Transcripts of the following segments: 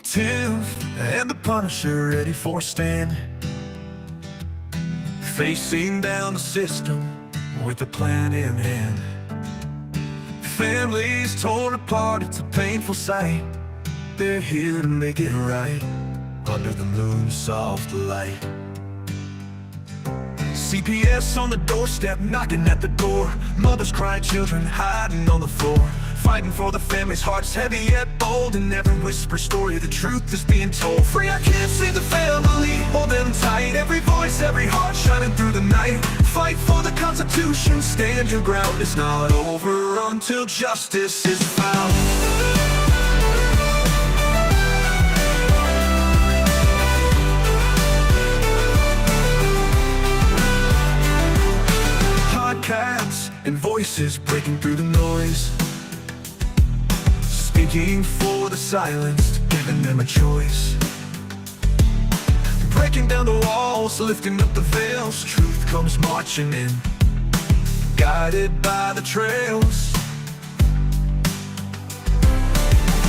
Tiff and the Punisher ready for a stand, facing down the system with a plan in hand. Families torn apart, it's a painful sight. They're here to make it right, under the moon's soft light. CPS on the doorstep, knocking at the door. Mothers crying, children hiding on the floor, fighting for the family's hearts, heavy yet bold. In every whisper story, the truth is being told. Free our kids, save the family, hold them tight. Every voice, every heart shining through the night. Fight for the Constitution, stand your ground. It's not over until justice is found. Podcasts and voices breaking through the noise, speaking for the silenced, giving them a choice. Breaking down the walls, lifting up the veils. Truth comes marching in, guided by the trails.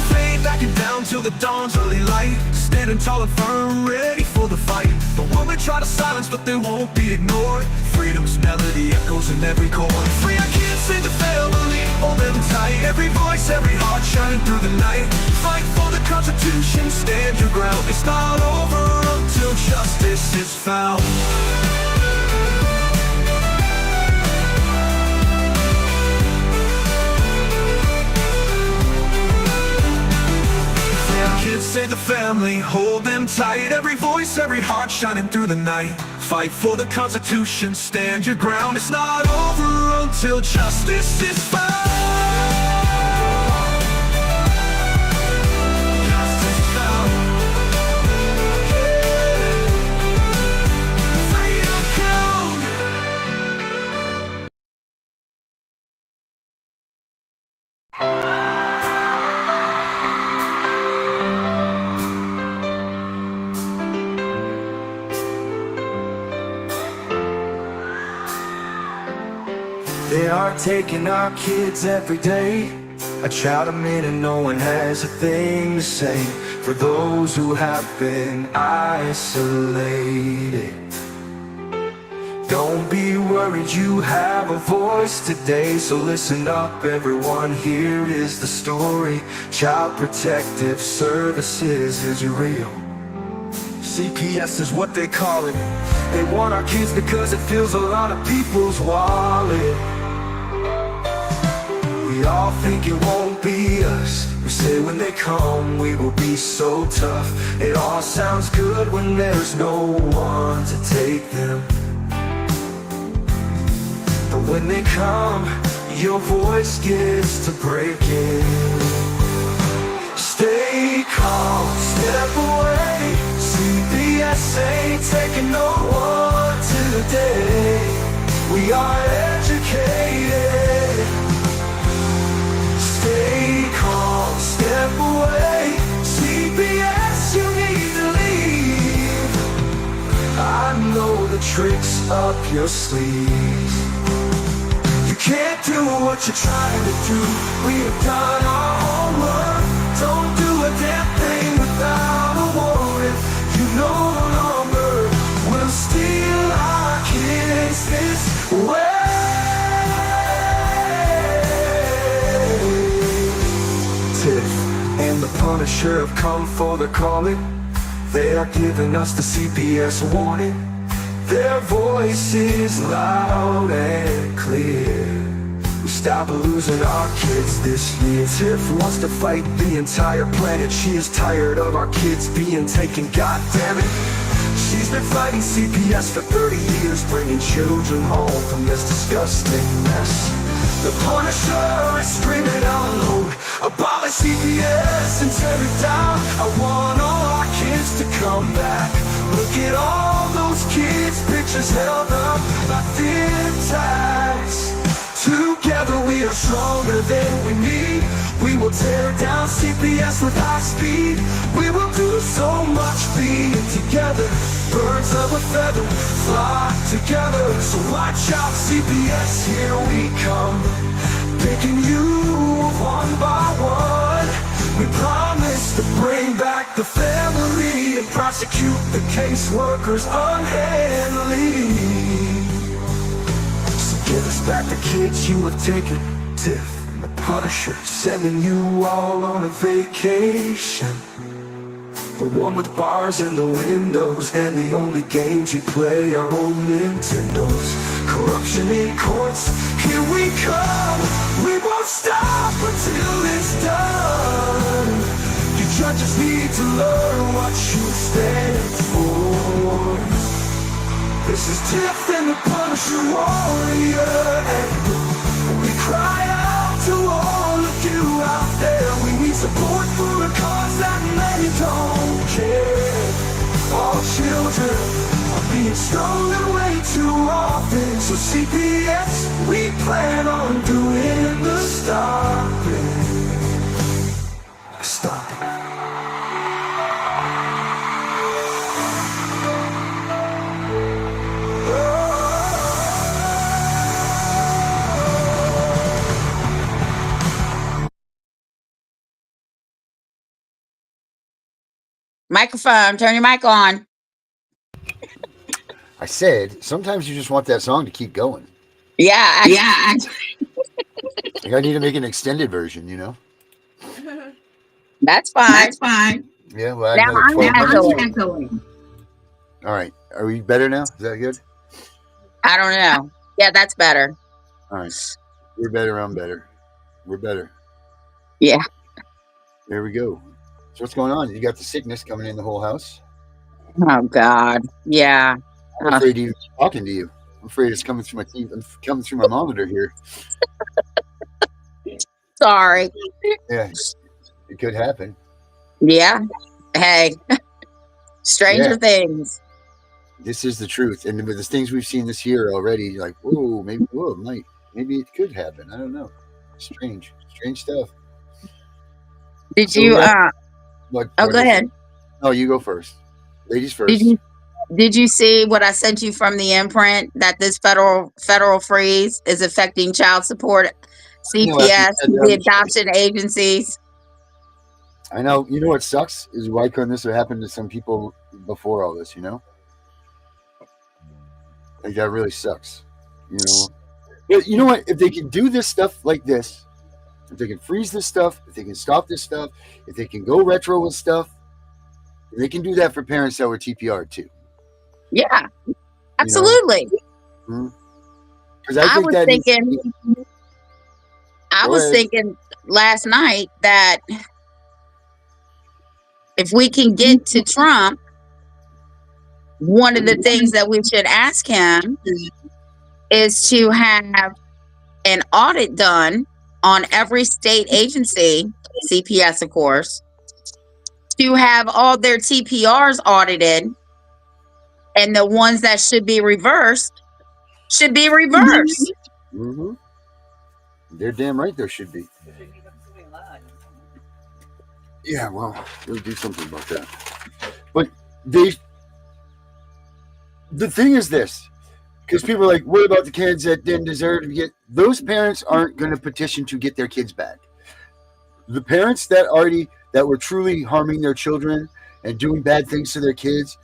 Fade backing down till the dawn's early light, standing tall and firm, ready for the fight. The world may try to silence, but they won't be ignored. Freedom's melody echoes in every chord. Free our kids, save the family, hold them tight. Every voice, every heart shining through the night. Fight for the Constitution, stand your ground. It's not over until justice is found. Kids, save the family, hold them tight. Every voice, every heart shining through the night. Fight for the Constitution, stand your ground. It's not over until justice is found. Justice is found. Freedom count. They are taking our kids every day. I shout them in and no one has a thing to say. For those who have been isolated, don't be worried, you have a voice today. So listen up everyone, here is the story. Child Protective Services is real. CPS is what they call it. They want our kids because it fills a lot of people's wallet. We all think it won't be us. We say when they come we will be so tough. It all sounds good when there's no one to take them. But when they come, your voice gets to breaking. Stay calm, step away. CPS ain't taking no one today. We are educated. Stay calm, step away. CPS, you need to leave. I know the tricks up your sleeve. You can't do what you're trying to do. We have done our homework. Don't do a damn thing without a warrant. You no longer will steal our kids this way. Tiff and the Punisher have come for the calling. They are giving us the CPS warning. Their voice is loud and clear. We stop losing our kids this year. Tiff wants to fight the entire planet. She is tired of our kids being taken, God damn it. She's been fighting CPS for 30 years, bringing children home from this disgusting mess. The Punisher is screaming out loud, abolish CPS and tear it down. I want all our kids to come back. Look at all those kids' pictures held up by thin ties. Together we are stronger than we need. We will tear down CPS with high speed. We will do so much being together. Birds of a feather flock together. So watch out CPS, here we come. Picking you one by one. We promise to bring back the family and prosecute the caseworkers unhandily. So give us back the kids you have taken. Tiff and the Punisher sending you all on a vacation. The one with bars in the windows, and the only games you play are old Nintendos. Corruption in courts, here we come. We won't stop until it's done. You judges need to learn what you stand for. This is Tiff and the Punisher Warrior, and we cry out to all of you out there. We need support for a cause that many don't care. All children are being stolen way too often. So CPS, we plan on doing the stopping. Stopping. Microphone, turn your mic on. I said, sometimes you just want that song to keep going. Yeah. Like I need to make an extended version, you know? That's fine. Yeah, well, Now another I'm 12 minutes. echoing. All right. Are we better now? Is that good? I don't know. Yeah, that's better. All right. We're better. I'm better. We're better. Yeah. There we go. So what's going on? You got the sickness coming in the whole house? Oh God. Yeah. I'm afraid he's talking to you. I'm afraid it's coming through my TV. I'm coming through my monitor here. Sorry. Yeah. It could happen. Yeah. Hey. Stranger things. This is the truth. And with the things we've seen this year already, like, whoa, maybe maybe it could happen. I don't know. Strange stuff. Did So, you What go is it? ahead. No, you go first. Ladies first. Did you see what I sent you from the imprint, that this federal freeze is affecting child support, CPS, the adoption agencies? I know. You know what sucks is why couldn't this have happened to some people before all this, you know? Like that really sucks. You know? But you know what? If they can do this stuff like this, if they can freeze this stuff, if they can stop this stuff, if they can go retro with stuff, they can do that for parents that were TPR too. Yeah, absolutely. Because I was thinking last night that if we can get to Trump, one of the things that we should ask him is to have an audit done on every state agency, CPS, of course, to have all their TPRs audited, and the ones that should be reversed should be reversed. Mm-hmm. They're damn right there should be. Yeah, well, we'll do something about that. But the thing is this, because people are like, what about the kids that didn't deserve to get? Those parents aren't going to petition to get their kids back. The parents that were truly harming their children and doing bad things to their kids,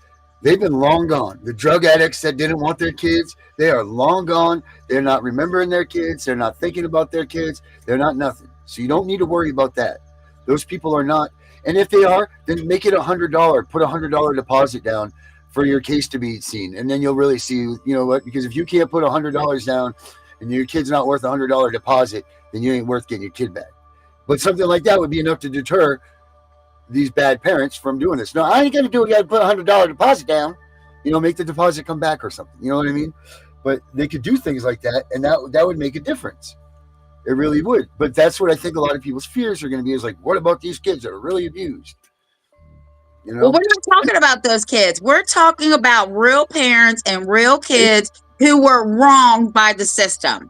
they've been long gone. The drug addicts that didn't want their kids, they are long gone. They're not remembering their kids. They're not thinking about their kids. They're not nothing. So you don't need to worry about that. Those people are not. And if they are, then make it $100. Put $100 deposit down for your case to be seen. And then you'll really see, you know what? Because if you can't put $100 down and your kid's not worth $100 deposit, then you ain't worth getting your kid back. But something like that would be enough to deter these bad parents from doing this. No, I ain't going to do it. I got to put $100 deposit down, you know, make the deposit come back or something. You know what I mean? But they could do things like that, and that would make a difference. It really would. But that's what I think a lot of people's fears are going to be, is like, what about these kids that are really abused? You know? Well, we're not talking about those kids. We're talking about real parents and real kids who were wronged by the system.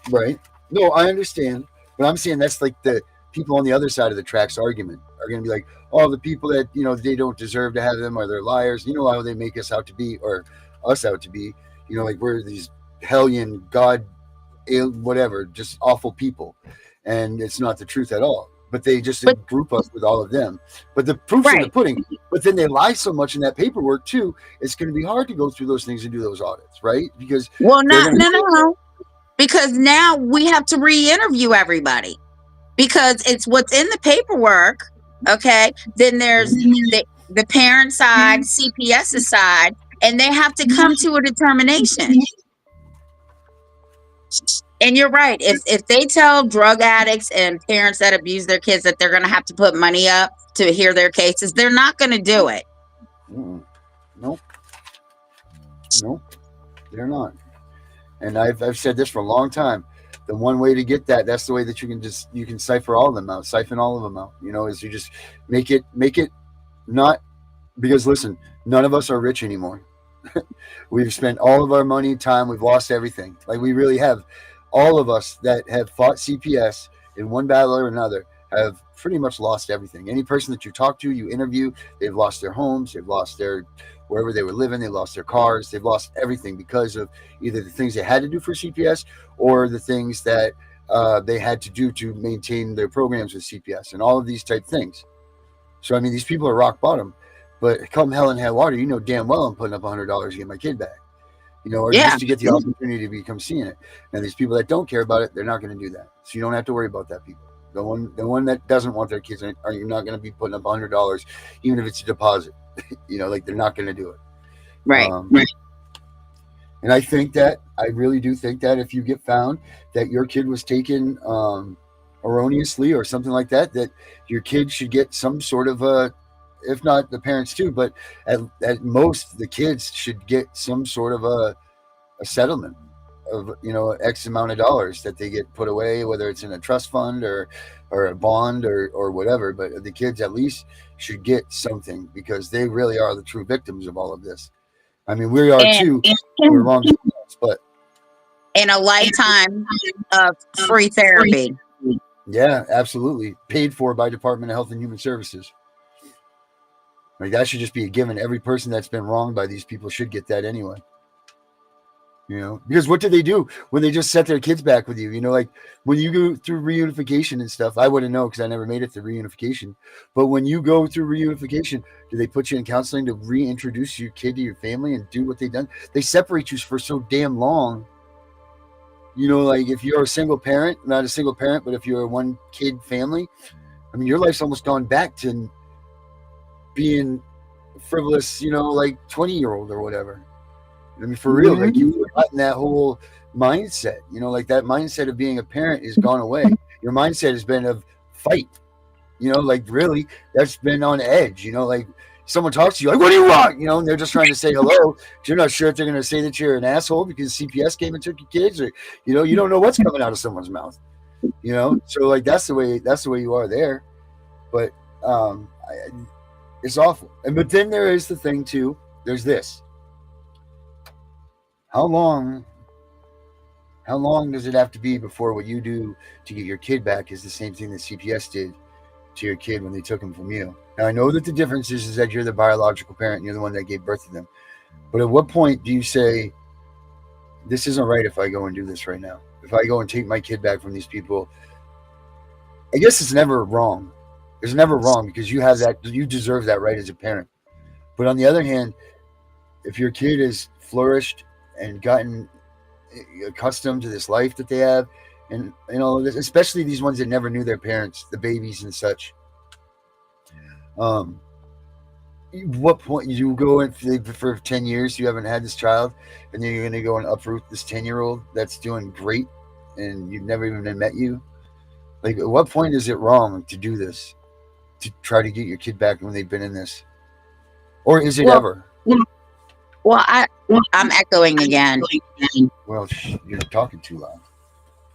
Right. No, I understand. But I'm saying that's like the people on the other side of the tracks argument are going to be like, oh, the people that, you know, they don't deserve to have them, or they're liars. You know how they make us out to be, or us out to be, you know, like we're these hellion, God, whatever, just awful people. And it's not the truth at all. but they just But group us with all of them. But the proof's in the right. pudding. But then they lie so much in that paperwork too. It's going to be hard to go through those things and do those audits, right? Because Well, they're not going no to. no no. Because now we have to re-interview everybody because it's what's in the paperwork. Okay. Then there's the parent side, CPS's side, and they have to come to a determination. And you're right. If they tell drug addicts and parents that abuse their kids that they're going to have to put money up to hear their cases, they're not going to do it. Nope, nope, they're not. And I've said this for a long time. The one way to get that's the way that you can siphon all of them out, is you just make it not, because listen, none of us are rich anymore. We've spent all of our money, time, we've lost everything. Like we really have. All of us that have fought CPS in one battle or another have pretty much lost everything. Any person that you talk to, you interview, they've lost their homes, they've lost their wherever they were living, they lost their cars, they've lost everything because of either the things they had to do for CPS or the things that they had to do to maintain their programs with CPS and all of these type things. So I mean, these people are rock bottom, but come hell and high water, you know damn well I'm putting up $100 to get my kid back. Or Yeah. just to get the opportunity to become seeing it. Now, these people that don't care about it, they're not going to do that. So you don't have to worry about that, people. The one that doesn't want their kids, are you're not going to be putting up $100, even if it's a deposit. Like they're not going to do it. Right. Right. And I really do think that if you get found that your kid was taken erroneously or something like that, that your kid should get some sort of if not the parents too, but at most the kids should get some sort of a settlement of X amount of dollars that they get put away, whether it's in a trust fund or a bond or whatever. But the kids at least should get something because they really are the true victims of all of this. I mean, we are too. We're wrong, but in a lifetime of free therapy. yeah, absolutely, paid for by Department of Health and Human Services. Like that should just be a given. Every person that's been wronged by these people should get that anyway. Because what did they do when they just set their kids back with you? Like when you go through reunification and stuff, I wouldn't know because I never made it through reunification. But when you go through reunification, do they put you in counseling to reintroduce your kid to your family and do what they've done? They separate you for so damn long. Like if you're a single parent, not a single parent, but if you're a one kid family, I mean, your life's almost gone back to being frivolous, like 20-year-old or whatever. I mean, for real, like you've forgotten that whole mindset, like that mindset of being a parent is gone away. Your mindset has been of fight, like really that's been on edge, like someone talks to you like, what do you want? And they're just trying to say hello. You're not sure if they're going to say that you're an asshole because CPS came and took your kids or, you don't know what's coming out of someone's mouth, so like, that's the way you are there. But, it's awful. But then there is the thing too, there's this. How long does it have to be before what you do to get your kid back is the same thing that CPS did to your kid when they took him from you? Now, I know that the difference is that you're the biological parent and you're the one that gave birth to them. But at what point do you say, this isn't right if I go and do this right now? If I go and take my kid back from these people, I guess it's never wrong. It's never wrong because you deserve that right as a parent. But on the other hand, if your kid has flourished and gotten accustomed to this life that they have, and especially these ones that never knew their parents, the babies and such. What point you go in for 10 years you haven't had this child, and then you're going to go and uproot this 10-year-old that's doing great, and you've never even met you? Like, at what point is it wrong to do this, to try to get your kid back when they've been in this, or is it ever? Well, I'm echoing again. Well, you're talking too loud.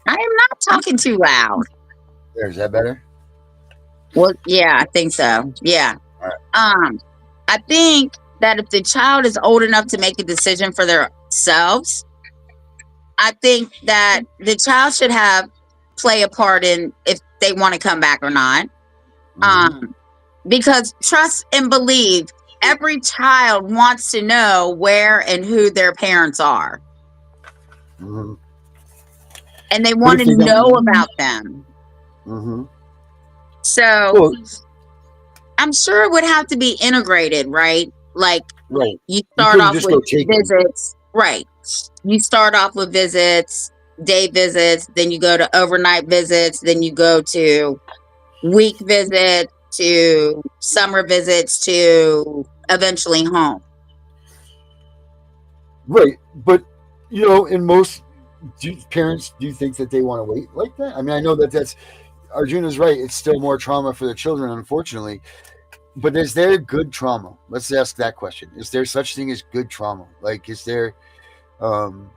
I am not talking too loud. Is that better? Well, yeah, I think so. Yeah. Right. I think that if the child is old enough to make a decision for themselves, I think that the child should play a part in if they want to come back or not. Because trust and believe, every child wants to know where and who their parents are. And they want to know about them. So Well, I'm sure it would have to be integrated, right? Like right. you You start couldn't off just with go take them. visits, right? You start off with visits, day visits, then you go to overnight visits, then you go to week visits, to summer visits, to eventually home. Right. But, in most parents, do you think that they want to wait like that? I mean, I know that that's Arjuna's right. It's still more trauma for the children, unfortunately. But is there good trauma? Let's ask that question. Is there such thing as good trauma? Like, is there, um,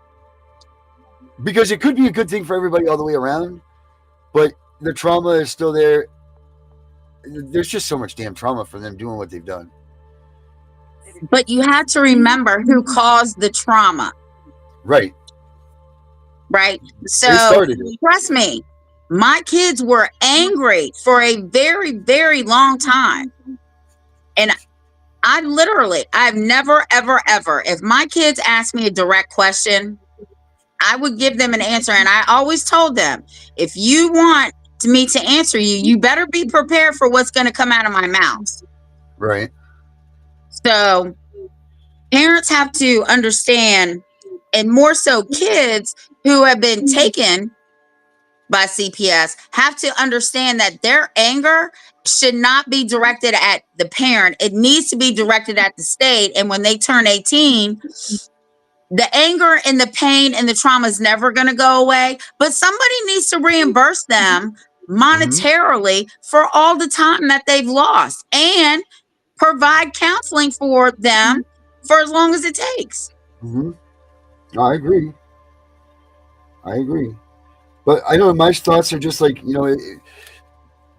because it could be a good thing for everybody all the way around, but the trauma is still there. There's just so much damn trauma for them doing what they've done. But you have to remember who caused the trauma, Right. right? They So started it. trust me, my kids were angry for a very, very long time. And I've never, ever, ever, if my kids ask me a direct question, I would give them an answer. And I always told them, if you want me to answer you, you better be prepared for what's going to come out of my mouth. Right. So parents have to understand, and more so kids who have been taken by CPS have to understand that their anger should not be directed at the parent. It needs to be directed at the state. And when they turn 18, the anger and the pain and the trauma is never going to go away, but somebody needs to reimburse them Mm-hmm. monetarily for all the time that they've lost and provide counseling for them for as long as it takes. Mm-hmm. I agree. I agree. But I know my thoughts are just like,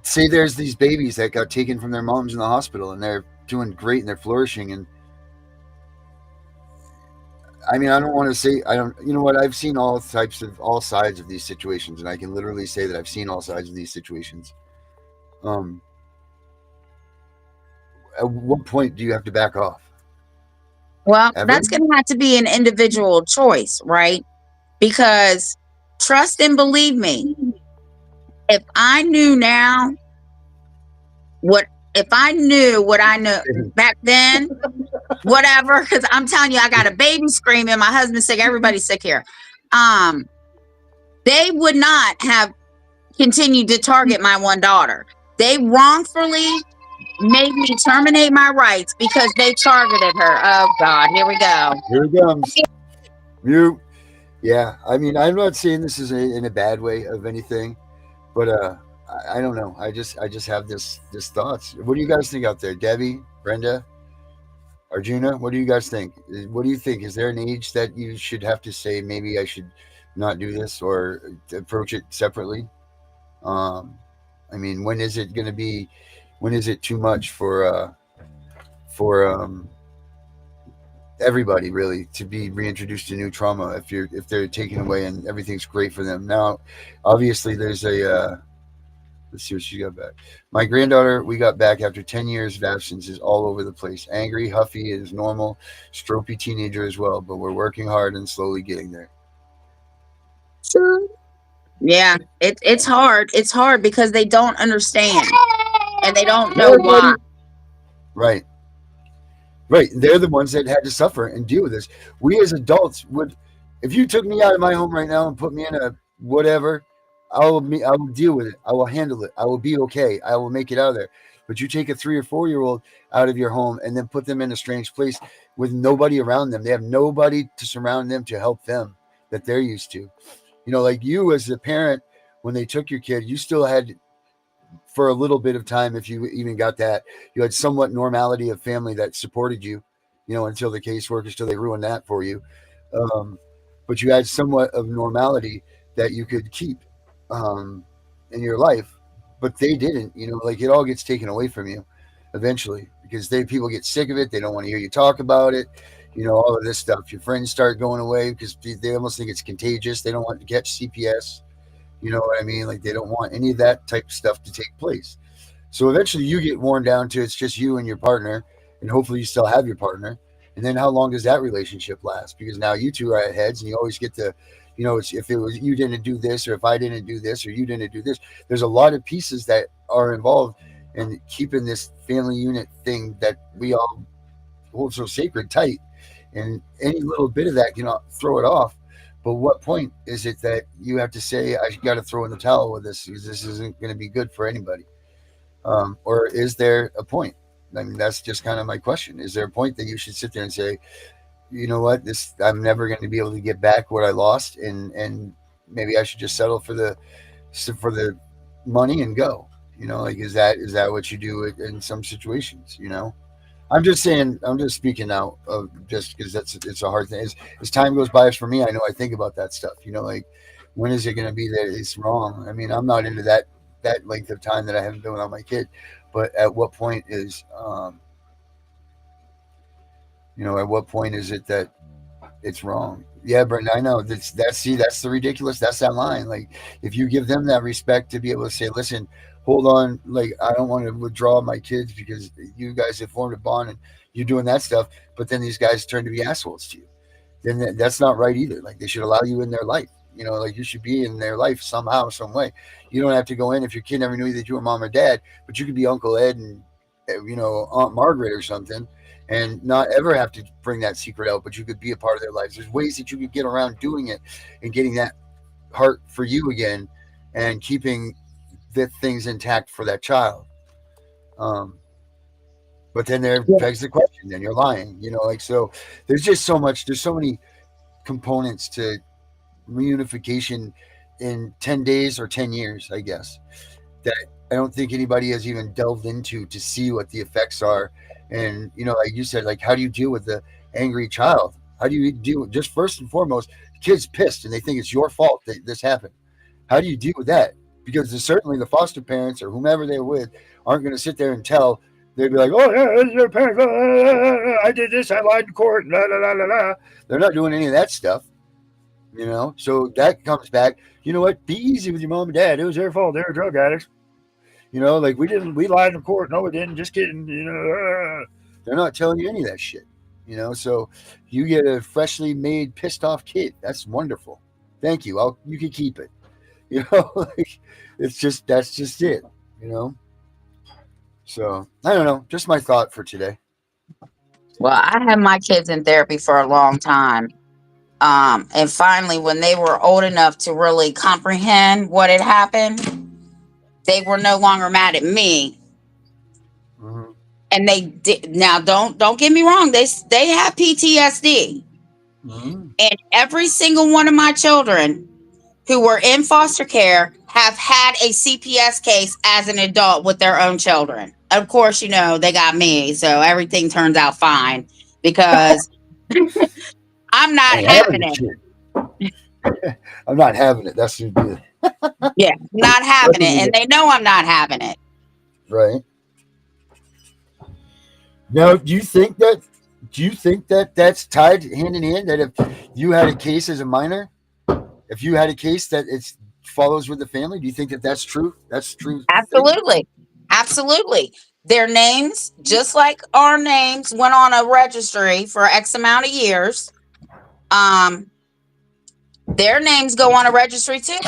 say there's these babies that got taken from their moms in the hospital and they're doing great and they're flourishing. And I mean, I don't want to say, I don't, you know what? I've seen all sides of these situations. And I can literally say that I've seen all sides of these situations. Um, at what point do you have to back off? Well, Ever? that's going to have to be an individual choice, right? Because trust and believe me, if I knew now what, if I knew what I know back then, whatever, because I'm telling you, I got a baby screaming, my husband's sick, everybody's sick here. They would not have continued to target my one daughter. They wrongfully made me terminate my rights because they targeted her. Oh God, here we go. Here it comes. You, yeah. I mean, I'm not saying this is in a bad way of anything, but I don't know. I just have this thoughts. What do you guys think out there, Debbie, Brenda, Arjuna? What do you guys think? What do you think? Is there an age that you should have to say maybe I should not do this or approach it separately? Um, I mean, when is it going to be? When is it too much for everybody really to be reintroduced to new trauma if they're taken away and everything's great for them? Now, obviously, there's a let's see what she got back. My granddaughter, we got back after 10 years of absence, is all over the place. Angry, huffy, is normal, stropey teenager as well, but we're working hard and slowly getting there. Yeah, it's hard. It's hard because they don't understand and they don't know Yeah, why. buddy. Right. Right. They're the ones that had to suffer and deal with this. We as adults would, if you took me out of my home right now and put me in a whatever, I will deal with it. I will handle it. I will be okay. I will make it out of there. But you take a 3 or 4 year old out of your home and then put them in a strange place with nobody around them. They have nobody to surround them to help them that they're used to. Like you as a parent, when they took your kid, you still had for a little bit of time, if you even got that, you had somewhat normality of family that supported you, until the caseworkers, till they ruined that for you. Um, but you had somewhat of normality that you could keep um, in your life, but they didn't, like it all gets taken away from you eventually because people get sick of it. They don't want to hear you talk about it. All of this stuff. Your friends start going away because they almost think it's contagious. They don't want to catch CPS. You know what I mean? Like they don't want any of that type of stuff to take place. So eventually you get worn down to it's just you and your partner, and hopefully you still have your partner, And then how long does that relationship last? Because now you two are at heads, and you always get to, if it was you didn't do this, or if I didn't do this, or you didn't do this. There's a lot of pieces that are involved in keeping this family unit thing that we all hold so sacred tight. And any little bit of that, throw it off. But what point is it that you have to say, I got to throw in the towel with this because this isn't going to be good for anybody? Or is there a point? I mean, that's just kind of my question. Is there a point that you should sit there and say, you know what, I'm never going to be able to get back what I lost, and maybe I should just settle for the money and go? Like, is that what you do in some situations? I'm just saying, I'm just speaking out of just because it's a hard thing. As time goes by, for me, I know I think about that stuff. Like, when is it going to be that it's wrong? I mean, I'm not into that length of time that I haven't been without my kid, but at what point is at what point is it that it's wrong? Yeah, Brendan, I know that's the ridiculous. That's that line. Like, if you give them that respect to be able to say, listen, hold on, like, I don't want to withdraw my kids because you guys have formed a bond and you're doing that stuff, but then these guys turn to be assholes to you. Then that's not right either. Like, they should allow you in their life. Like, you should be in their life somehow, some way. You don't have to go in if your kid never knew that you were mom or dad, but you could be Uncle Ed and Aunt Margaret or something, and not ever have to bring that secret out, but you could be a part of their lives. There's ways that you could get around doing it and getting that heart for you again and keeping the things intact for that child. But then there begs the question, then you're lying, so there's just there's so many components to reunification in 10 days or 10 years, I guess, that I don't think anybody has even delved into to see what the effects are. And, like you said, like, how do you deal with the angry child? How do you deal just first and foremost, the kid's pissed and they think it's your fault that this happened. How do you deal with that? Because certainly the foster parents or whomever they're with aren't going to sit there and tell. They'd be like, oh, yeah, it's your parents. I did this. I lied in court. La, la, la, la, la. They're not doing any of that stuff. So that comes back. You know what? Be easy with your mom and dad. It was their fault. They were drug addicts. Like, we lied in court. No, we didn't. Just kidding. They're not telling you any of that shit. So you get a freshly made, pissed off kid. That's wonderful. Thank you. You can keep it. Like, that's just it. So I don't know. Just my thought for today. Well, I had my kids in therapy for a long time. And finally, when they were old enough to really comprehend what had happened, they were no longer mad at me. Mm-hmm. And they did. Now, don't get me wrong. They have PTSD. Mm-hmm. And every single one of my children who were in foster care have had a CPS case as an adult with their own children. Of course, they got me, so everything turns out fine because I'm not having it. I'm not having it. That's what you do. Yeah, not having it, and they know I'm not having it. Right. Now, do you think that that's tied hand in hand? That if you had a case as a minor, if you had a case that it follows with the family, do you think that that's true? That's true. Absolutely. Absolutely. Their names, just like our names, went on a registry for X amount of years. Their names go on a registry too.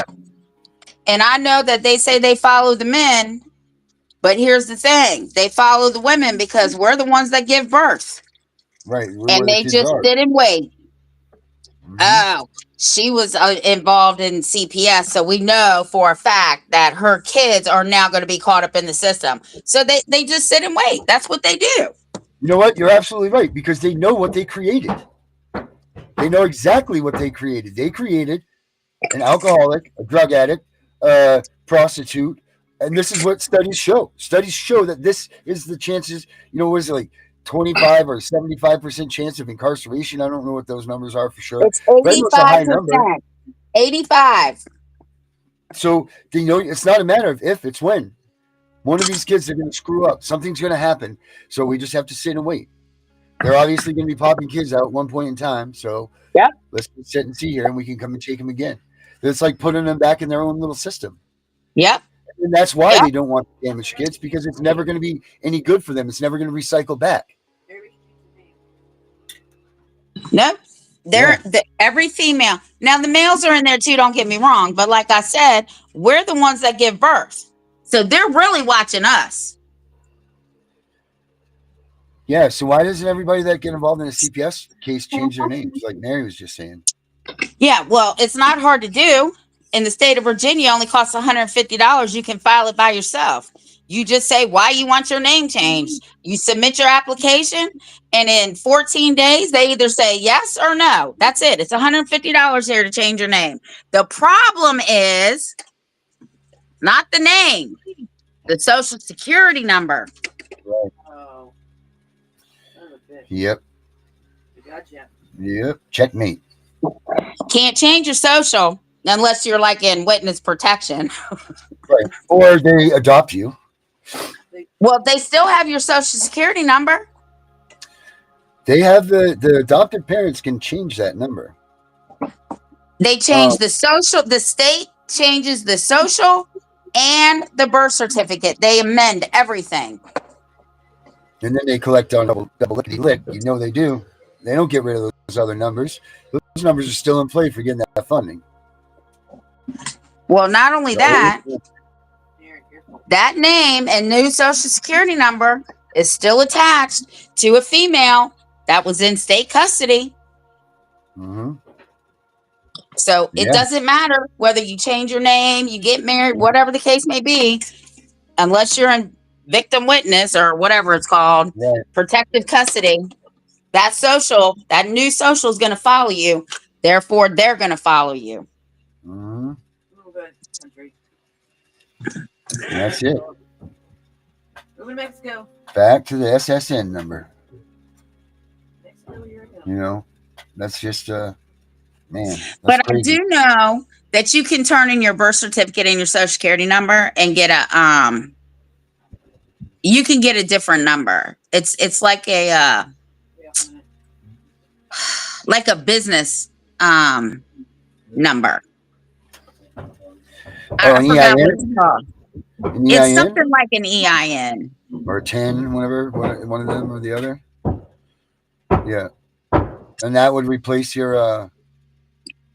And I know that they say they follow the men, but here's the thing. They follow the women because we're the ones that give birth. Right. And they just didn't wait. Mm-hmm. Oh, she was involved in CPS, so we know for a fact that her kids are now going to be caught up in the system. So they just sit and wait. That's what they do. You know what? You're absolutely right, because they know what they created. They know exactly what they created. They created an alcoholic, a drug addict, a prostitute, and this is what studies show. Studies show that this is the chances. What is it, like 25 or 75% chance of incarceration? I don't know what those numbers are for sure. It's 85%. 85. So they know it's not a matter of if, it's when. One of these kids are going to screw up. Something's going to happen. So we just have to sit and wait. They're obviously going to be popping kids out at one point in time. So let's sit and see here, and we can come and take them again. It's like putting them back in their own little system. Yep. And that's why they don't want to damage kids, because it's never going to be any good for them. It's never going to recycle back. Nope. Yeah. Every female. Now the males are in there too, don't get me wrong. But like I said, we're the ones that give birth. So they're really watching us. Yeah. So why doesn't everybody that get involved in a CPS case change their names, like Mary was just saying? Yeah, well, it's not hard to do. In the state of Virginia, it only costs $150. You can file it by yourself. You just say why you want your name changed. You submit your application, and in 14 days, they either say yes or no. That's it. It's $150 here to change your name. The problem is not the name, the social security number. Right. Oh. Son of a bitch. Yep. Gotcha. Yep. Checkmate. Can't change your social unless you're like in witness protection. Right. Or they adopt you. Well, they still have your social security number. They have the adopted parents can change that number. They change the social, the state changes the social and the birth certificate. They amend everything. And then they collect on double lickety lick. You know they do. They don't get rid of those other numbers. Those numbers are still in play for getting that funding. Well, not only that, that name and new social security number is still attached to a female that was in state custody. Mm-hmm. So it doesn't matter whether you change your name, you get married, whatever the case may be, unless you're in victim witness or whatever it's called, protective custody. That social, that new social is going to follow you. Therefore, they're going to follow you. Mm-hmm. Good country. That's it. Moving to Mexico. Back to the SSN number. Mexico, here I go. You know, that's just man. But crazy. I do know that you can turn in your birth certificate and your social security number and get a you can get a different number. It's like a like a business number. I forgot what it's called. It's something like an EIN. Or 10, whatever, one of them or the other. Yeah. And that would replace your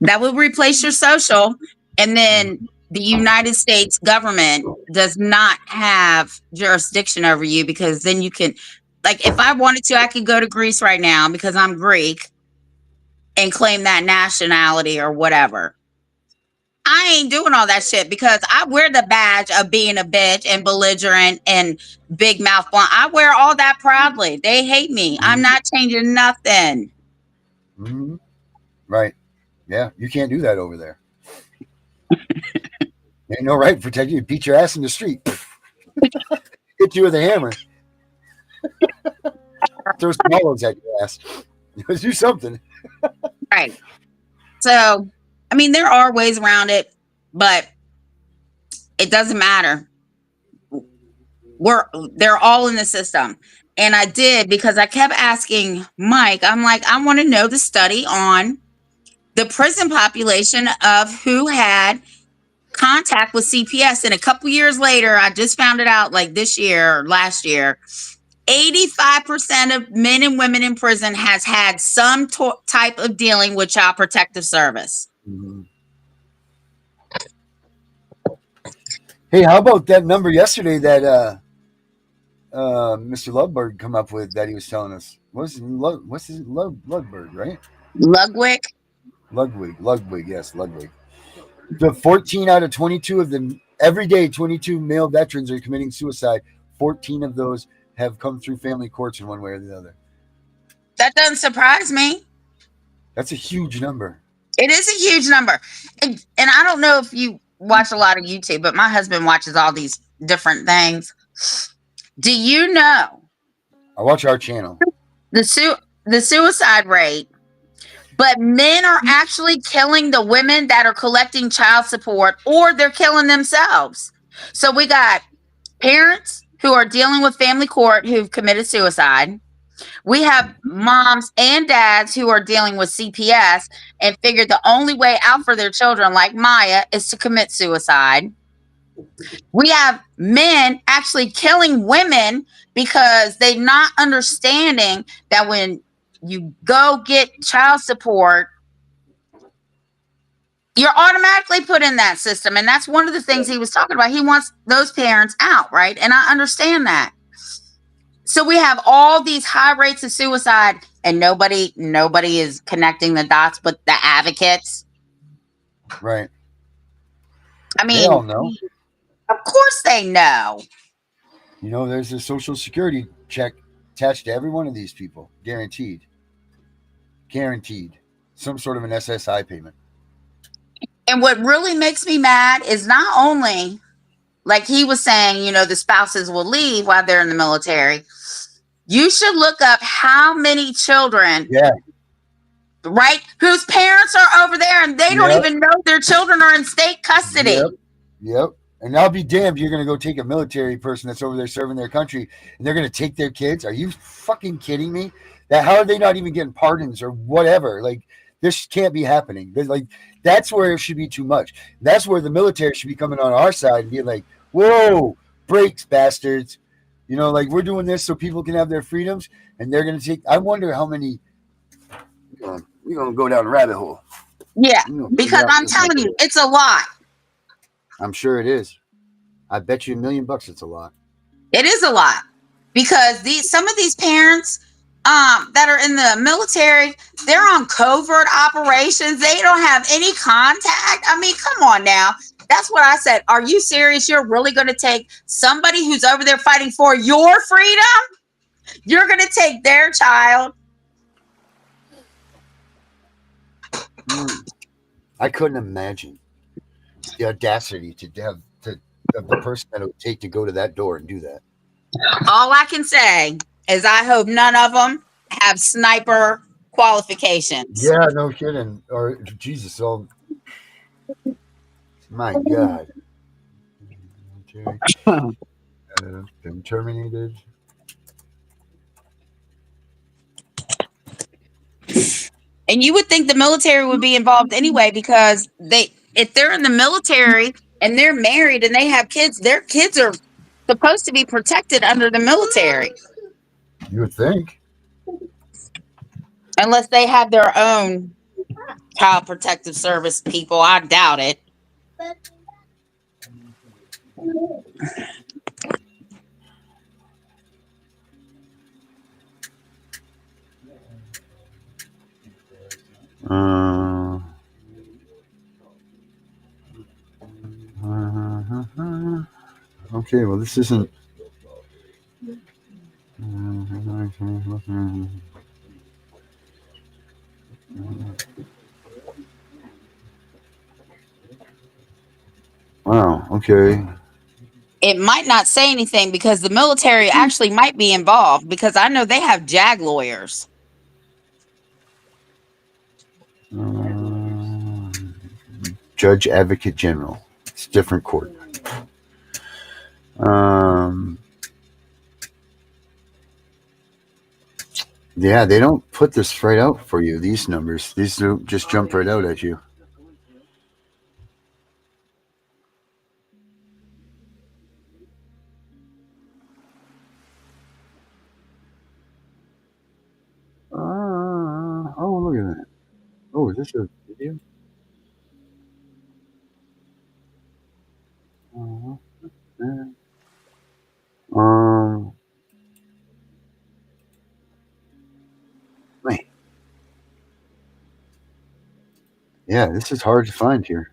that would replace your social. And then the United States government does not have jurisdiction over you, because then you can, like, if I wanted to, I could go to Greece right now because I'm Greek and claim that nationality or whatever. I ain't doing all that shit because I wear the badge of being a bitch and belligerent and big mouth blunt. I wear all that proudly. They hate me. I'm not changing nothing. Mm-hmm. Right. Yeah, you can't do that over there. Ain't no right to protect you. Beat your ass in the street. Hit you with a hammer. Throw some hollows at your ass. Do something. Right. So, I mean, there are ways around it, but it doesn't matter. They're all in the system. And I did, because I kept asking Mike, I'm like, I want to know the study on the prison population of who had contact with CPS. And a couple years later, I just found it out, like this year or last year, 85% of men and women in prison has had some type of dealing with Child Protective Service. Mm-hmm. Hey, how about that number yesterday that Mr. Ludberg come up with that he was telling us? What's his Ludberg, right? Ludwig, yes, Ludwig. The 14 out of 22 of them, every day, 22 male veterans are committing suicide. 14 of those have come through family courts in one way or the other. That doesn't surprise me. That's a huge number. It is a huge number. And I don't know if you watch a lot of YouTube, but my husband watches all these different things. Do you know? I watch our channel. The suicide rate, but men are actually killing the women that are collecting child support, or they're killing themselves. So we got parents who are dealing with family court who've committed suicide. We have moms and dads who are dealing with CPS and figured the only way out for their children, like Maya, is to commit suicide. We have men actually killing women because they're not understanding that when you go get child support, you're automatically put in that system. And that's one of the things he was talking about. He wants those parents out, right? And I understand that. So we have all these high rates of suicide, and nobody is connecting the dots but the advocates. Right. I They all mean, know. of course they know. You know, there's a social security check attached to every one of these people, guaranteed. Guaranteed. Some sort of an SSI payment. And what really makes me mad is not only, like he was saying, you know, the spouses will leave while they're in the military. You should look up how many children, Yeah. right, whose parents are over there and they don't Yep. even know their children are in state custody. Yep. And I'll be damned, you're going to go take a military person that's over there serving their country and they're going to take their kids? Are you fucking kidding me? That how are they not even getting pardons or whatever? Like, this can't be happening. Like, that's where it should be too much. That's where the military should be coming on our side and being like, whoa, brakes, bastards. You know, like, we're doing this so people can have their freedoms, and they're going to take. I wonder how many. We're going to go down a rabbit hole. Yeah, because I'm telling you, it's a lot. I'm sure it is. I bet you $1 million it's a lot. It is a lot because some of these parents that are in the military, they're on covert operations. They don't have any contact. I mean, come on now. That's what I said. Are you serious? You're really going to take somebody who's over there fighting for your freedom? You're going to take their child? I couldn't imagine the audacity to have of the person that it would take to go to that door and do that. All I can say is I hope none of them have sniper qualifications. Yeah, no kidding. Or Jesus, oh my God. Been terminated. And you would think the military would be involved anyway, because if they're in the military and they're married and they have kids, their kids are supposed to be protected under the military. You would think. Unless they have their own child protective service people. I doubt it. Okay, well, this isn't. Wow, okay. It might not say anything because the military actually might be involved, because I know they have JAG lawyers. Judge Advocate General. It's a different court. Yeah, they don't put this right out for you, these numbers. These don't just jump right out at you. Oh, look at that. Oh, is this a video? Wait. Yeah, this is hard to find here.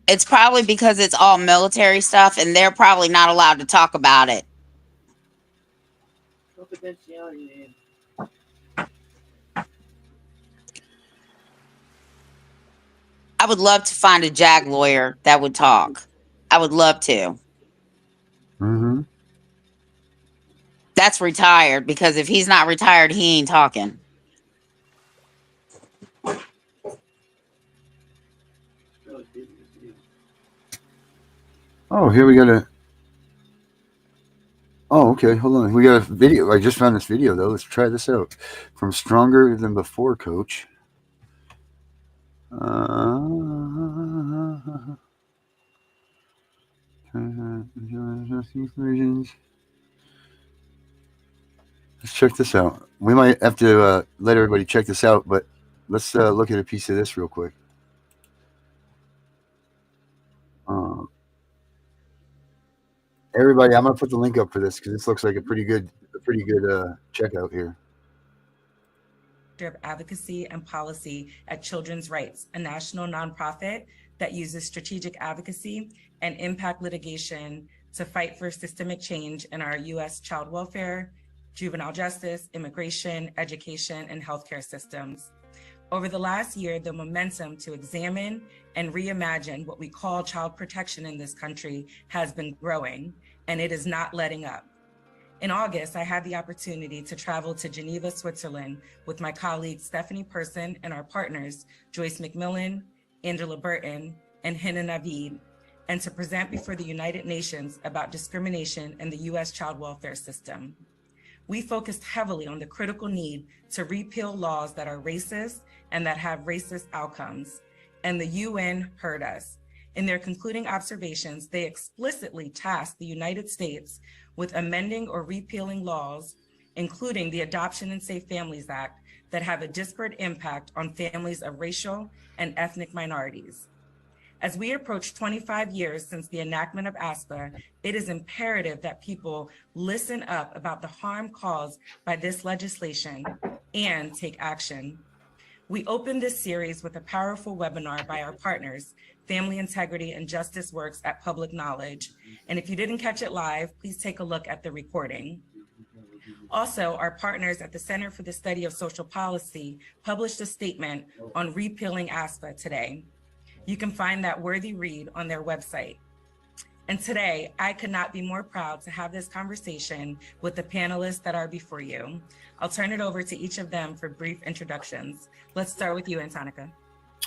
It's probably because it's all military stuff and they're probably not allowed to talk about it. Confidentiality. I would love to find a JAG lawyer that would talk. I would love to. That's retired, because if he's not retired, he ain't talking. Oh, here we got a. Oh, okay. Hold on. We got a video. I just found this video, though. Let's try this out. From Stronger Than Before, Coach. Let's check this out. We might have to let everybody check this out, but let's look at a piece of this real quick. Everybody, I'm gonna put the link up for this because this looks like a pretty good checkout here. Of Advocacy and Policy at Children's Rights, a national nonprofit that uses strategic advocacy and impact litigation to fight for systemic change in our U.S. child welfare, juvenile justice, immigration, education, and healthcare systems. Over the last year, the momentum to examine and reimagine what we call child protection in this country has been growing, and it is not letting up. In August, I had the opportunity to travel to Geneva, Switzerland with my colleagues Stephanie Person and our partners, Joyce McMillan, Angela Burton, and Hina Navid, and to present before the United Nations about discrimination in the U.S. child welfare system. We focused heavily on the critical need to repeal laws that are racist and that have racist outcomes, and the UN heard us. In their concluding observations, they explicitly tasked the United States with amending or repealing laws, including the Adoption and Safe Families Act, that have a disparate impact on families of racial and ethnic minorities. As we approach 25 years since the enactment of ASPA, it is imperative that people listen up about the harm caused by this legislation and take action. We opened this series with a powerful webinar by our partners, Family Integrity and Justice Works at Public Knowledge. And if you didn't catch it live, please take a look at the recording. Also, our partners at the Center for the Study of Social Policy published a statement on repealing ASPA today. You can find that worthy read on their website. And today, I could not be more proud to have this conversation with the panelists that are before you. I'll turn it over to each of them for brief introductions. Let's start with you, Antonica.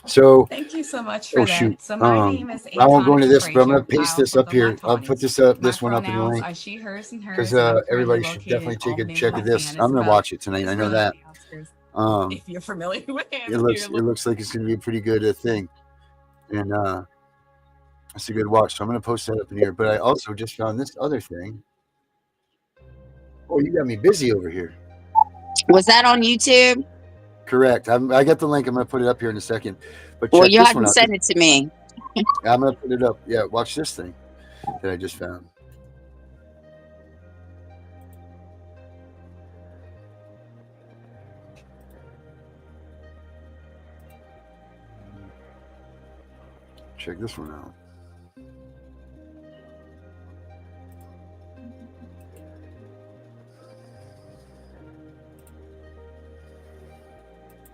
So thank you so much for that. shoot. So my name is I won't go into this, but I'm Frazier. going to paste I'll this put up the here. left I'll on put it. this My one up in the pronouns link are she, hers, and hers. because and I'm currently everybody should located definitely in take a Albany, check of this. Montana. I'm going to It's watch it tonight. about I know that. 3 hours. It If you're familiar with looks like it's going to be a pretty good thing, and it's a good watch. So I'm going to post that up in here. But I also just found this other thing. Oh, you got me busy over here. Was that on YouTube? Correct. I got the link. I'm going to put it up here in a second. But Well, check you this have one to out. send it to me. I'm going to put it up. Yeah, watch this thing that I just found. Check this one out.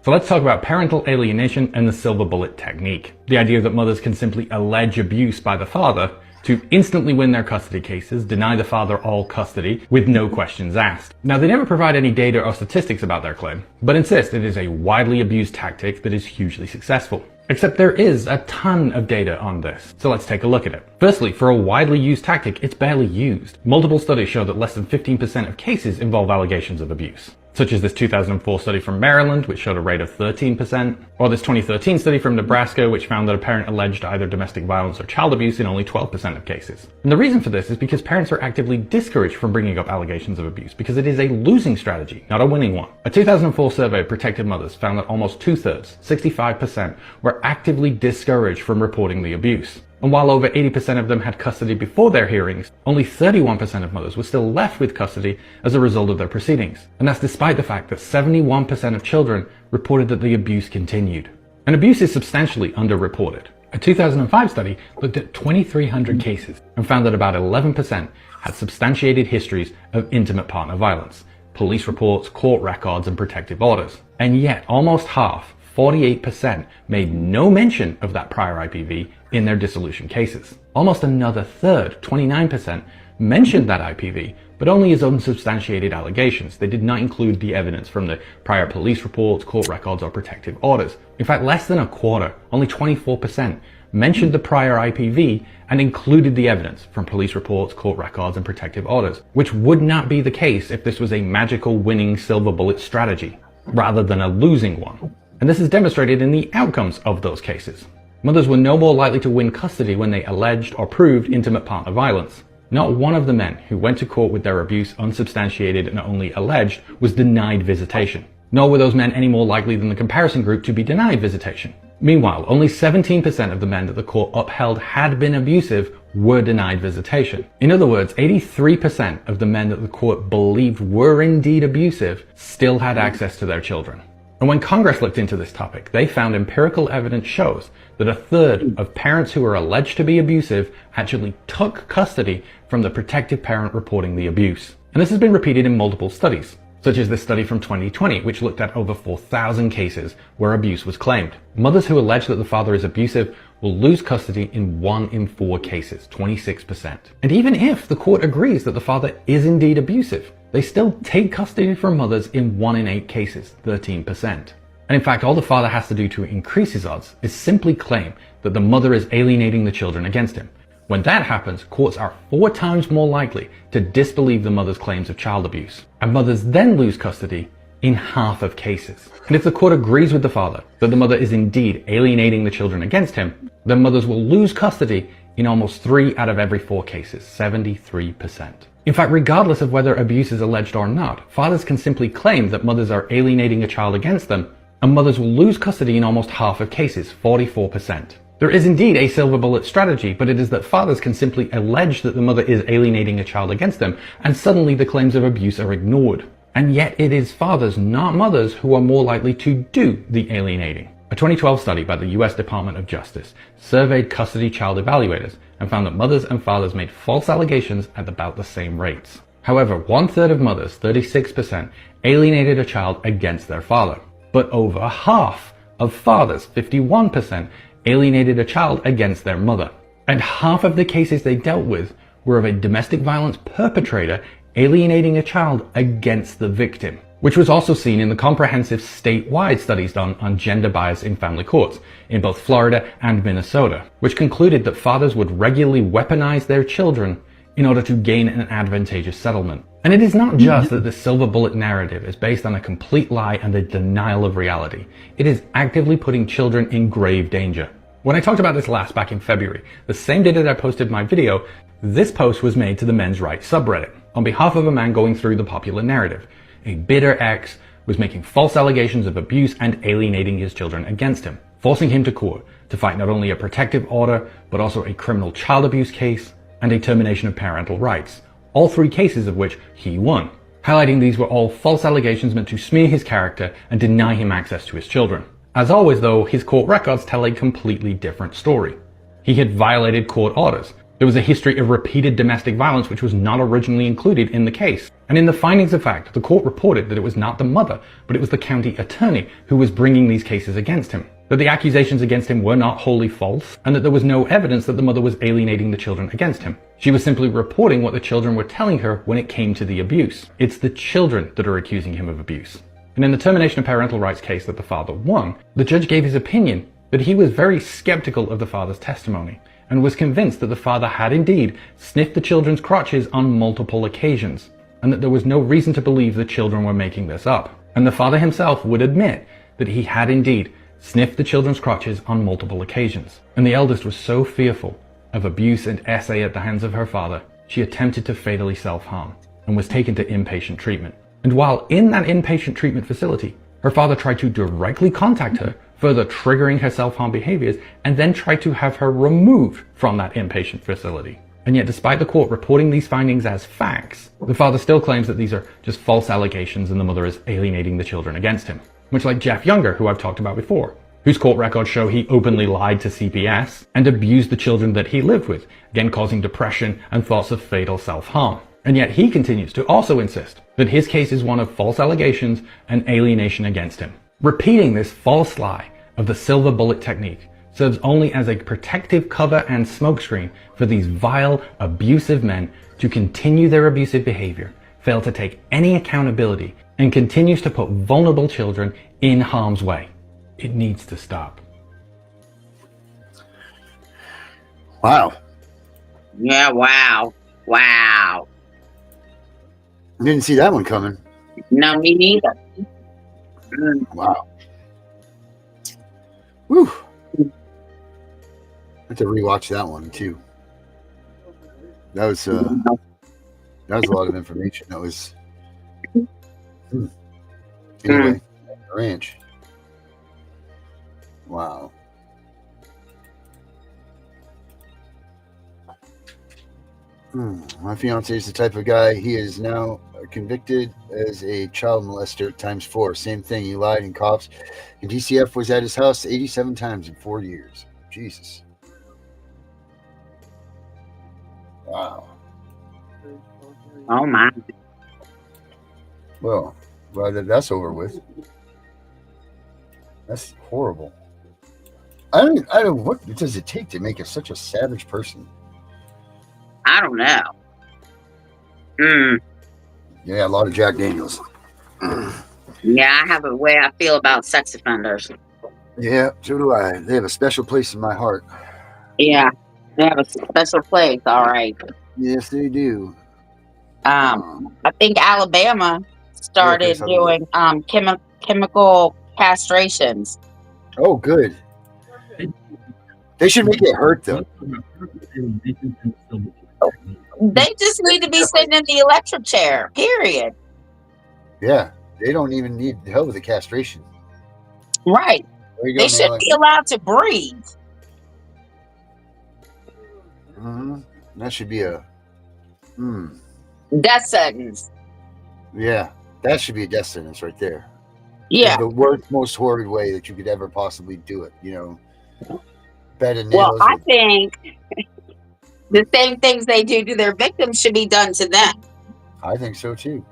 So let's talk about parental alienation and the silver bullet technique. The idea that mothers can simply allege abuse by the father to instantly win their custody cases, deny the father all custody with no questions asked. Now, they never provide any data or statistics about their claim, but insist it is a widely abused tactic that is hugely successful. Except there is a ton of data on this, so let's take a look at it. Firstly, for a widely used tactic, it's barely used. Multiple studies show that less than 15% of cases involve allegations of abuse, such as this 2004 study from Maryland, which showed a rate of 13%, or this 2013 study from Nebraska, which found that a parent alleged either domestic violence or child abuse in only 12% of cases. And the reason for this is because parents are actively discouraged from bringing up allegations of abuse because it is a losing strategy, not a winning one. A 2004 survey of protected mothers found that almost 2/3, 65%, were actively discouraged from reporting the abuse. And while over 80% of them had custody before their hearings, only 31% of mothers were still left with custody as a result of their proceedings. And that's despite the fact that 71% of children reported that the abuse continued. And abuse is substantially underreported. A 2005 study looked at 2,300 cases and found that about 11% had substantiated histories of intimate partner violence, police reports, court records, and protective orders. And yet, almost half, 48%, made no mention of that prior IPV in their dissolution cases. Almost another third, 29%, mentioned that IPV, but only as unsubstantiated allegations. They did not include the evidence from the prior police reports, court records, or protective orders. In fact, less than a quarter, only 24%, mentioned the prior IPV and included the evidence from police reports, court records, and protective orders, which would not be the case if this was a magical winning silver bullet strategy, rather than a losing one. And this is demonstrated in the outcomes of those cases. Mothers were no more likely to win custody when they alleged or proved intimate partner violence. Not one of the men who went to court with their abuse unsubstantiated and only alleged was denied visitation. Nor were those men any more likely than the comparison group to be denied visitation. Meanwhile, only 17% of the men that the court upheld had been abusive were denied visitation. In other words, 83% of the men that the court believed were indeed abusive still had access to their children. And when Congress looked into this topic, they found empirical evidence shows that a third of parents who are alleged to be abusive actually took custody from the protective parent reporting the abuse. And this has been repeated in multiple studies, such as this study from 2020, which looked at over 4,000 cases where abuse was claimed. Mothers who allege that the father is abusive will lose custody in 1 in 4 cases, 26%. And even if the court agrees that the father is indeed abusive, they still take custody from mothers in 1 in 8 cases, 13%. And in fact, all the father has to do to increase his odds is simply claim that the mother is alienating the children against him. When that happens, courts are 4 times more likely to disbelieve the mother's claims of child abuse. And mothers then lose custody in half of cases. And if the court agrees with the father that the mother is indeed alienating the children against him, then mothers will lose custody in almost 3 out of every 4 cases, 73%. In fact, regardless of whether abuse is alleged or not, fathers can simply claim that mothers are alienating a child against them, and mothers will lose custody in almost half of cases, 44%. There is indeed a silver bullet strategy, but it is that fathers can simply allege that the mother is alienating a child against them, and suddenly the claims of abuse are ignored. And yet it is fathers, not mothers, who are more likely to do the alienating. A 2012 study by the US Department of Justice surveyed custody child evaluators and found that mothers and fathers made false allegations at about the same rates. However, 1/3 of mothers, 36%, alienated a child against their father. But over half of fathers, 51%, alienated a child against their mother. And half of the cases they dealt with were of a domestic violence perpetrator alienating a child against the victim, which was also seen in the comprehensive statewide studies done on gender bias in family courts in both Florida and Minnesota, which concluded that fathers would regularly weaponize their children in order to gain an advantageous settlement. And it is not just that the silver bullet narrative is based on a complete lie and a denial of reality. It is actively putting children in grave danger. When I talked about this last back in February, the same day that I posted my video, this post was made to the men's rights subreddit on behalf of a man going through the popular narrative. A bitter ex was making false allegations of abuse and alienating his children against him, forcing him to court to fight not only a protective order, but also a criminal child abuse case and a termination of parental rights, all 3 cases of which he won, highlighting these were all false allegations meant to smear his character and deny him access to his children. As always though, his court records tell a completely different story. He had violated court orders. There was a history of repeated domestic violence which was not originally included in the case. And in the findings of fact, the court reported that it was not the mother, but it was the county attorney who was bringing these cases against him. That the accusations against him were not wholly false, and that there was no evidence that the mother was alienating the children against him. She was simply reporting what the children were telling her when it came to the abuse. It's the children that are accusing him of abuse. And in the termination of parental rights case that the father won, the judge gave his opinion that he was very skeptical of the father's testimony, and was convinced that the father had indeed sniffed the children's crotches on multiple occasions, and that there was no reason to believe the children were making this up. And the father himself would admit that he had indeed sniffed the children's crotches on multiple occasions. And the eldest was so fearful of abuse and essay at the hands of her father, she attempted to fatally self-harm and was taken to inpatient treatment. And while in that inpatient treatment facility, her father tried to directly contact her, further triggering her self-harm behaviors, and then tried to have her removed from that inpatient facility. And yet, despite the court reporting these findings as facts, the father still claims that these are just false allegations and the mother is alienating the children against him. Much like Jeff Younger, who I've talked about before, whose court records show he openly lied to CPS and abused the children that he lived with, again causing depression and thoughts of fatal self-harm. And yet he continues to also insist that his case is one of false allegations and alienation against him. Repeating this false lie of the silver bullet technique serves only as a protective cover and smokescreen for these vile, abusive men to continue their abusive behavior, fail to take any accountability, and continues to put vulnerable children in harm's way. It needs to stop. Wow. Yeah, wow. Wow. Didn't see that one coming. No, me neither. Wow. Whew. I have to rewatch that one too. That was a lot of information. That was anyway. Ranch. Wow. My fiance is the type of guy. He is now convicted as a child molester ×4. Same thing. He lied in cops. And DCF was at his house 87 times in 4 years. Jesus. Wow. Oh my. Well, that's over with. That's horrible. I don't. What does it take to make such a savage person? I don't know. Yeah, a lot of Jack Daniels. Yeah, I have a way I feel about sex offenders. Yeah, so do I. They have a special place in my heart. Yeah, they have a special place. All right. Yes, they do. I think Alabama started doing chemical castrations. Oh, good. They should make it hurt though. They just need to be sitting in the electric chair. Period. Yeah, they don't even need help with the castration. Right. There you go, They should Nayla. be allowed to breathe. That should be a. Death sentence. Yeah, that should be a death sentence right there. Yeah. The worst, most horrid way that you could ever possibly do it. You know, bed and Well, nails. I think the same things they do to their victims should be done to them. I think so too.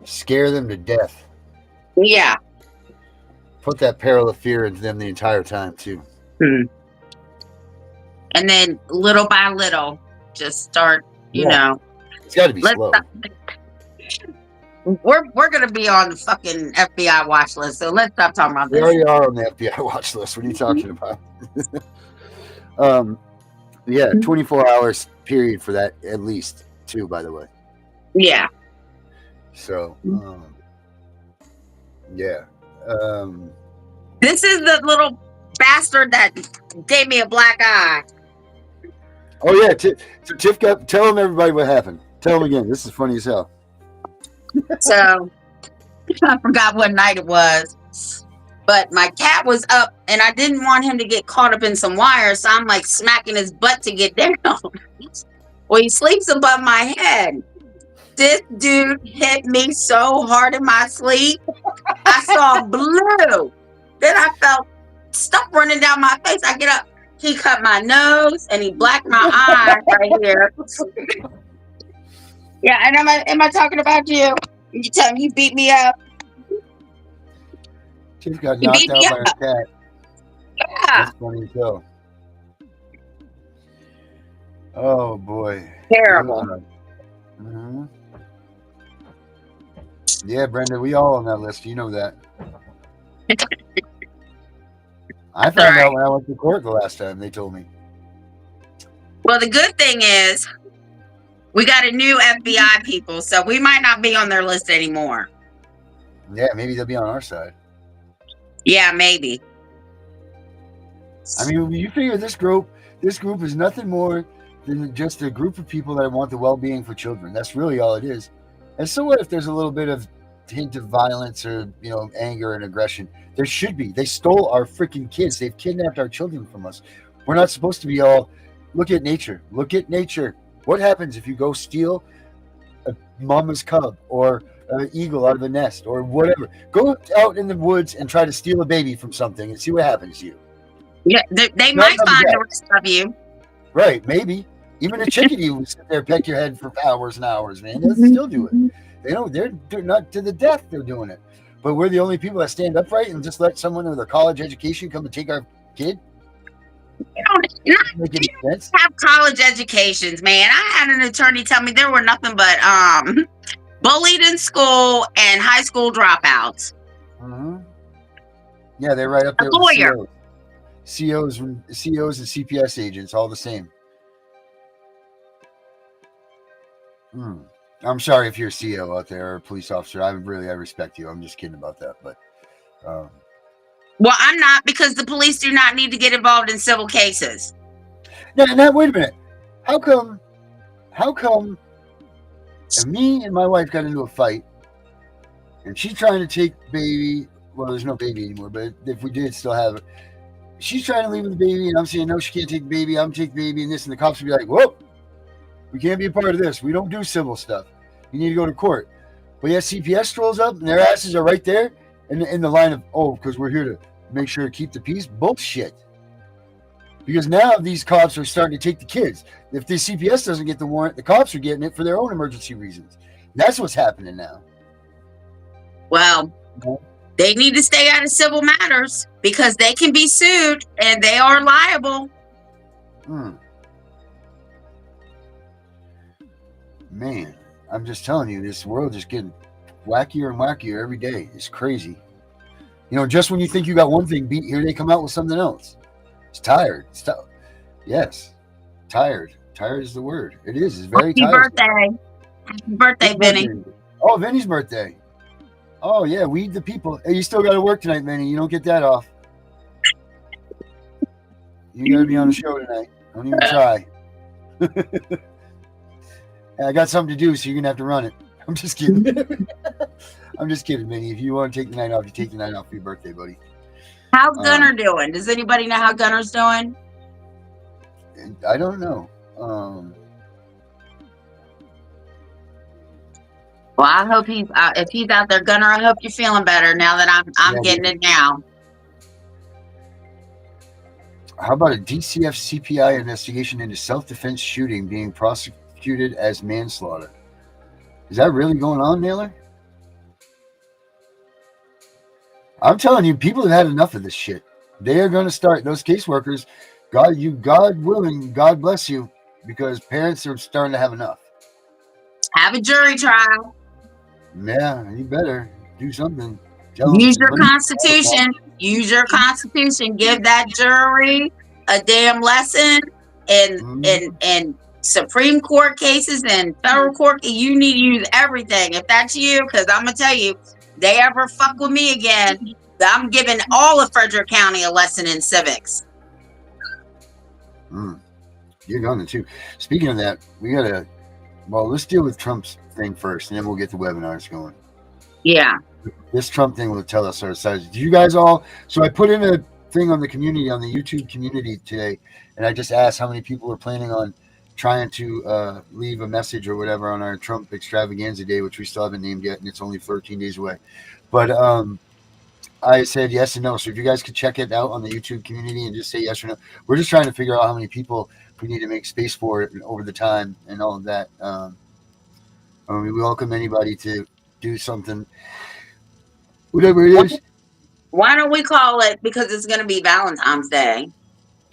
Scare them to death. Yeah. Put that peril of fear into them the entire time too. And then little by little, just start, you Yeah. know. It's got to be Let's slow. We're gonna be on the fucking FBI watch list, so let's stop talking about We this. already are on the FBI watch list. What are you talking about? Yeah, 24 hours period for that at least too, by the way. Yeah. So, yeah. This is the little bastard that gave me a black eye. Oh yeah, so Tiff got. Tell him everybody what happened. Tell him again. This is funny as hell. So I forgot what night it was, but my cat was up and I didn't want him to get caught up in some wires, so I'm like smacking his butt to get down. Well, he sleeps above my head. This dude hit me so hard in my sleep, I saw blue. Then I felt stuff running down my face. I get up, he cut my nose and he blacked my eye right here. Yeah, and am I talking about you? You tell me you beat me up. Tiff got You knocked beat out me by up. a cat. Yeah. That's funny as hell. Oh boy. Terrible. Mhm. Yeah, Brenda, we all on that list. You know that. I found out when I went to court the last time. They told me. Well, the good thing is we got a new FBI people, so we might not be on their list anymore. Yeah, maybe they'll be on our side. Yeah, maybe. I mean, when you figure this group is nothing more than just a group of people that want the well-being for children. That's really all it is. And so what if there's a little bit of hint of violence or, you know, anger and aggression? There should be. They stole our freaking kids. They've kidnapped our children from us. We're not supposed to be all, look at nature. Look at nature. What happens if you go steal a mama's cub or an eagle out of a nest or whatever? Go out in the woods and try to steal a baby from something and see what happens to you. Yeah, they might find the rest of you. Right, maybe. Even a chickadee will sit there, peck your head for hours and hours, man. They'll still do it. They don't. They're not to the death. They're doing it. But we're the only people that stand upright and just let someone with a college education come and take our kid. You don't Make any sense? have college educations, man. I had an attorney tell me there were nothing but bullied in school and high school dropouts. Yeah, they're right up there. A lawyer. With COs and CPS agents, all the same. I'm sorry if you're a CO out there or a police officer. I respect you. I'm just kidding about that. But Well, I'm not, because the police do not need to get involved in civil cases. now wait a minute. How come if me and my wife got into a fight and she's trying to take baby, well, there's no baby anymore, but if we did still have it, she's trying to leave with the baby and I'm saying, no, she can't take the baby, I'm taking the baby and this, and the cops would be like, whoa, we can't be a part of this. We don't do civil stuff. You need to go to court. But yeah, CPS strolls up and their asses are right there in the line of, oh, because we're here to make sure to keep the peace. Bullshit. Because now these cops are starting to take the kids. If the CPS doesn't get the warrant, the cops are getting it for their own emergency reasons. That's what's happening now. Well, they need to stay out of civil matters because they can be sued and they are liable. Man, I'm just telling you, this world is getting wackier and wackier every day. It's crazy. You know, just when you think you got one thing beat, here they come out with something else. It's tired. Yes, tired. Tired is the word. It is. It's very tired. Happy birthday, Vinny. Oh, Vinny's birthday. Oh, yeah, weed the people. Hey, you still got to work tonight, Vinny. You don't get that off. You got to be on the show tonight. Don't even try. I got something to do, so you're going to have to run it. I'm just kidding. I'm just kidding, Vinny. If you want to take the night off, you take the night off for your birthday, buddy. How's Gunner doing? Does anybody know how Gunner's doing? I don't know. Well, I hope if he's out there, Gunner, I hope you're feeling better now that I'm getting it now. How about a DCF CPI investigation into self-defense shooting being prosecuted as manslaughter? Is that really going on, Naylor? I'm telling you, people have had enough of this shit. They are going to start, those caseworkers, God willing, God bless you, because parents are starting to have enough. Have a jury trial. Yeah, you better do something. Use your Constitution. Use your Constitution. Give that jury a damn lesson. And Supreme Court cases and federal court, you need to use everything. If that's you, because I'm going to tell you, they ever fuck with me again, I'm giving all of Frederick County a lesson in civics. You're going to too. Speaking of that, we got to, let's deal with Trump's thing first, and then we'll get the webinars going. Yeah. This Trump thing will tell us our size. Do you guys all, so I put in a thing on the community, on the YouTube community today, and I just asked how many people are planning on trying to leave a message or whatever on our Trump extravaganza day, which we still haven't named yet, and it's only 13 days away. But I said yes and no. So if you guys could check it out on the YouTube community and just say yes or no. We're just trying to figure out how many people we need to make space for it over the time and all of that. We welcome anybody to do something, whatever it is. Why don't we call it, because it's going to be Valentine's Day,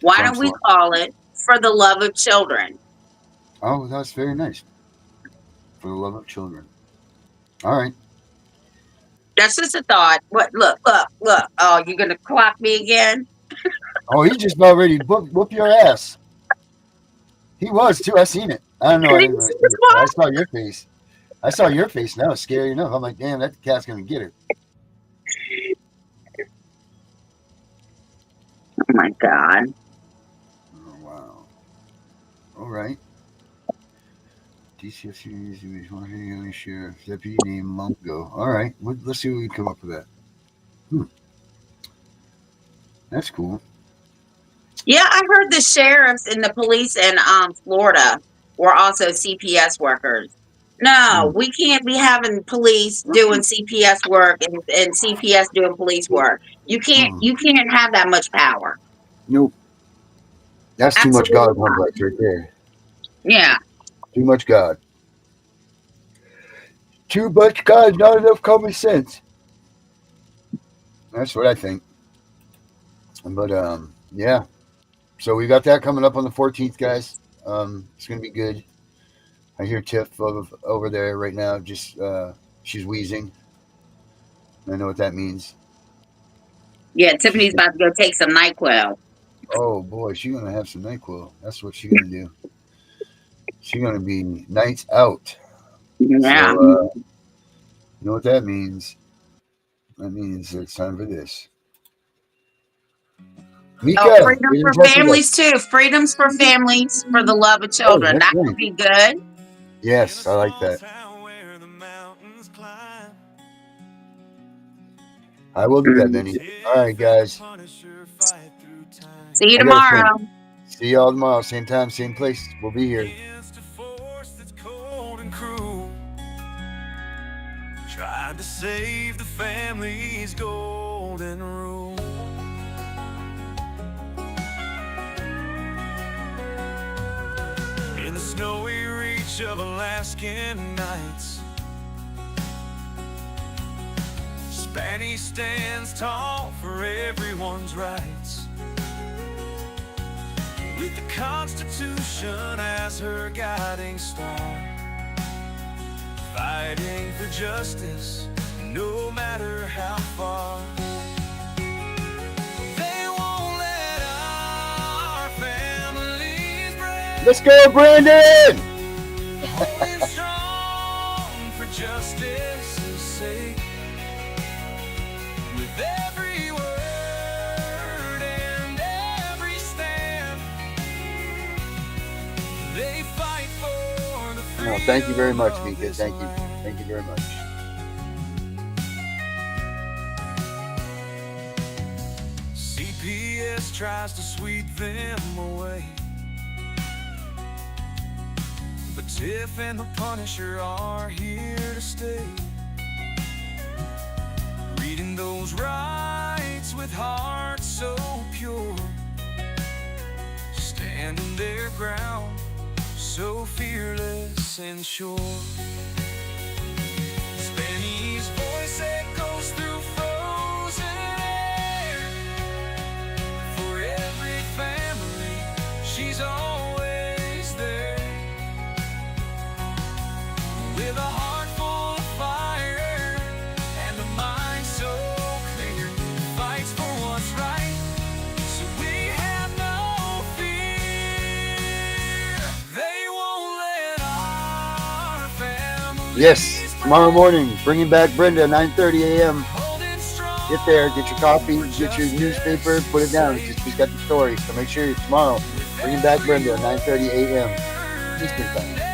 why don't we call it For the Love of Children? Oh, that's very nice. For the love of children. All right. That's just a thought. What? Look. Oh, you're going to clock me again? Oh, he's just about ready to whoop your ass. He was, too. I seen it. I don't know. I saw your face. I saw your face, and that was scary enough. I'm like, damn, that cat's going to get her. Oh, my God. Oh, wow. All right. DCFC Sheriff Deputy named Mungo. All right. Let's see what we can come up with that. That's cool. Yeah, I heard the sheriffs and the police in Florida were also CPS workers. No, we can't be having police doing CPS work and CPS doing police work. You can't have that much power. Nope. That's absolutely too much God complex right there. Yeah. Too much God. Too much God, not enough common sense. That's what I think. But yeah. So we got that coming up on the 14th, guys. It's gonna be good. I hear Tiff over there right now. Just she's wheezing. I know what that means. Yeah, Tiffany's about to go take some NyQuil. Oh boy, she's gonna have some NyQuil. That's what she's gonna do. She's gonna be nights out. Yeah. So, you know what that means? That means it's time for this. Mika, Oh, freedom we didn't for talk about- families too. Freedoms for families for the love of children. that's That right. would be good. Yes, I like that. I will do that, Benny. All right, guys. See you I gotta swim. tomorrow. See y'all tomorrow, same time, same place. We'll be here. Tried to save the family's golden rule. In the snowy reach of Alaskan nights, Spanish stands tall for everyone's rights, with the Constitution as her guiding star, fighting for justice no matter how far. They won't let our families break. Let's go, Brandon! Holding strong for justice's sake, with every word and every stand, they fight for the freedom. No, thank you very much, Mika. Thank you. Thank you very much. CPS tries to sweep them away, but Tiff and the Punisher are here to stay, reading those rights with hearts so pure, standing their ground so fearless and sure. Spanish voice echoes through frozen air, for every family she's always there, with a heart full of fire and a mind so clear, fights for what's right, so we have no fear. They won't let our families. Yes, tomorrow morning, bringing back Brenda, 9:30 a.m. Holding strong. Get there, get your coffee, get your newspaper, put it down. She's got the story. So make sure tomorrow, bringing back Brenda, 9:30 a.m. Eastern time.